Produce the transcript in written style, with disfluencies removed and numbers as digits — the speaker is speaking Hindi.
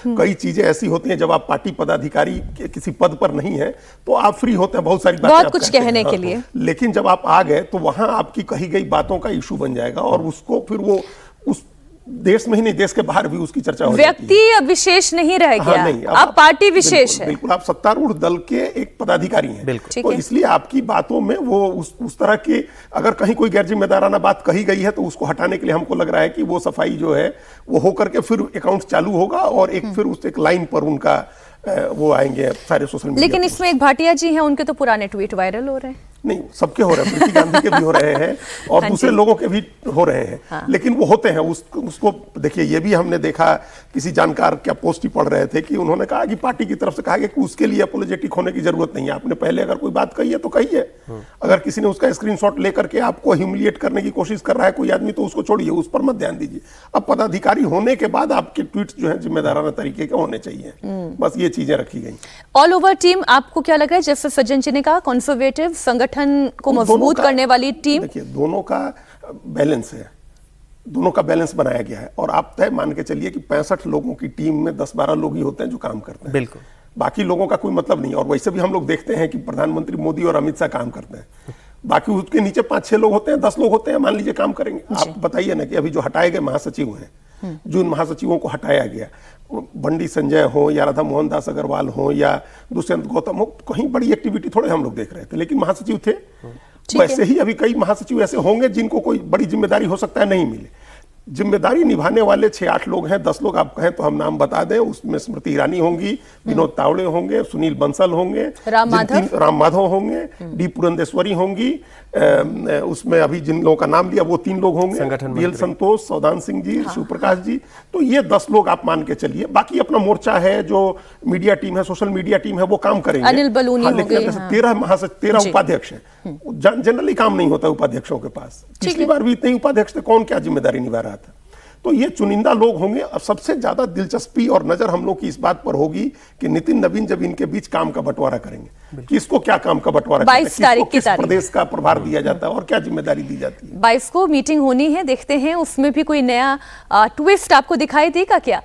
कई चीजें ऐसी होती हैं जब आप पार्टी पदाधिकारी किसी पद पर नहीं है तो आप फ्री होते हैं, बहुत सारी बातें बहुत कुछ कहने के लिए। लेकिन जब आप आ गए तो वहां आपकी कही गई बातों का इशू बन जाएगा और उसको फिर वो उस देश में ही नहीं देश के बाहर भी उसकी चर्चा हो जाती है। व्यक्ति विशेष नहीं रह गया, नहीं, अब पार्टी विशेष है। बिल्कुल आप सत्तारूढ़ दल के एक पदाधिकारी हैं, तो इसलिए आपकी बातों में वो उस तरह के अगर कहीं कोई गैर जिम्मेदाराना बात कही गई है तो उसको हटाने के लिए हमको लग रहा है कि वो सफाई जो है वो होकर के फिर अकाउंट चालू होगा और एक फिर उस एक लाइन पर उनका वो आएंगे सारे सोशल मीडिया। लेकिन इसमें एक भाटिया जी हैं, उनके तो पुराने ट्वीट वायरल हो रहे हैं। नहीं, सबके हो रहे हैं, प्रीति गांधी के भी हो रहे हैं और हाँ दूसरे लोगों के भी हो रहे हैं। हाँ। लेकिन वो होते हैं उसको देखिए, ये भी हमने देखा, किसी जानकार क्या पोस्ट ही पढ़ रहे थे कि उन्होंने कहा कि पार्टी की तरफ से कहा गया कि उसके लिए अपोलोजेटिक होने की जरूरत नहीं है, आपने पहले अगर कोई बात कही है तो कही है। अगर किसी ने उसका स्क्रीनशॉट लेकर के आपको ह्यूमिलिएट करने की कोशिश कर रहा है कोई आदमी, तो उसको छोड़िए, उस पर मत ध्यान दीजिए। अब पदाधिकारी होने के बाद आपके ट्वीट जो है जिम्मेदाराना तरीके के होने चाहिए, बस ये चीजें रखी गई। ऑल ओवर टीम आपको क्या लगा है, जैसे सज्जन जी ने कहा, कंजर्वेटिव संगठन को मजबूत करने वाली टीम? देखिए, दोनों का बैलेंस है, दोनों का बैलेंस बनाया गया है और आप तय मान के चलिए कि 65 लोगों की टीम में 10-12 लोग ही होते हैं जो काम करते हैं। बिल्कुल, बाकी लोगों का कोई मतलब नहीं। और वैसे भी हम लोग देखते हैं कि प्रधानमंत्री मोदी और अमित शाह काम करते हैं, बाकी उसके नीचे 5-6 लोग होते हैं, 10 लोग होते हैं, मान लीजिए काम करेंगे। आप बताइए ना कि अभी जो हटाए गए महासचिव हैं, जो महासचिवों को हटाया गया, बंडी संजय हो या राधा मोहन दास अग्रवाल हो या दुष्यंत गौतम हो, कहीं बड़ी एक्टिविटी थोड़े हम लोग देख रहे थे, लेकिन महासचिव थे। वैसे ही अभी कई महासचिव ऐसे होंगे जिनको कोई बड़ी जिम्मेदारी हो सकता है नहीं मिले। जिम्मेदारी निभाने वाले 6-8 लोग हैं, 10 लोग आप कहें तो हम नाम बता दें। उसमें स्मृति ईरानी होंगी, विनोद तावड़े होंगे, सुनील बंसल होंगे, राम माधव होंगे, डी पुरंदेश्वरी होंगी, उसमें अभी जिन लोगों का नाम लिया वो 3 लोग होंगे, बीएल संतोष, सौदान सिंह जी, शिव प्रकाश जी, तो ये 10 लोग आप मान के चलिए। बाकी अपना मोर्चा है, जो मीडिया टीम है, सोशल मीडिया टीम है, वो काम करेंगे। अनिल बलूनी हो गए, 13 उपाध्यक्ष है, जनरली काम नहीं होता उपाध्यक्षों के पास। पिछली बार भी इतने उपाध्यक्ष थे, कौन क्या जिम्मेदारी निभा रहा था। तो ये चुनिंदा लोग होंगे। अब सबसे ज्यादा दिलचस्पी और नजर हम लोग की इस बात पर होगी कि नितिन नवीन जब इनके बीच काम का बंटवारा करेंगे, किसको क्या काम का बंटवारा, 22 तारीख की तारीख प्रदेश का प्रभार दिया जाता है और क्या जिम्मेदारी दी जाती है। 22 को मीटिंग होनी है, देखते हैं उसमें भी कोई नया ट्विस्ट आपको दिखाई देगा क्या।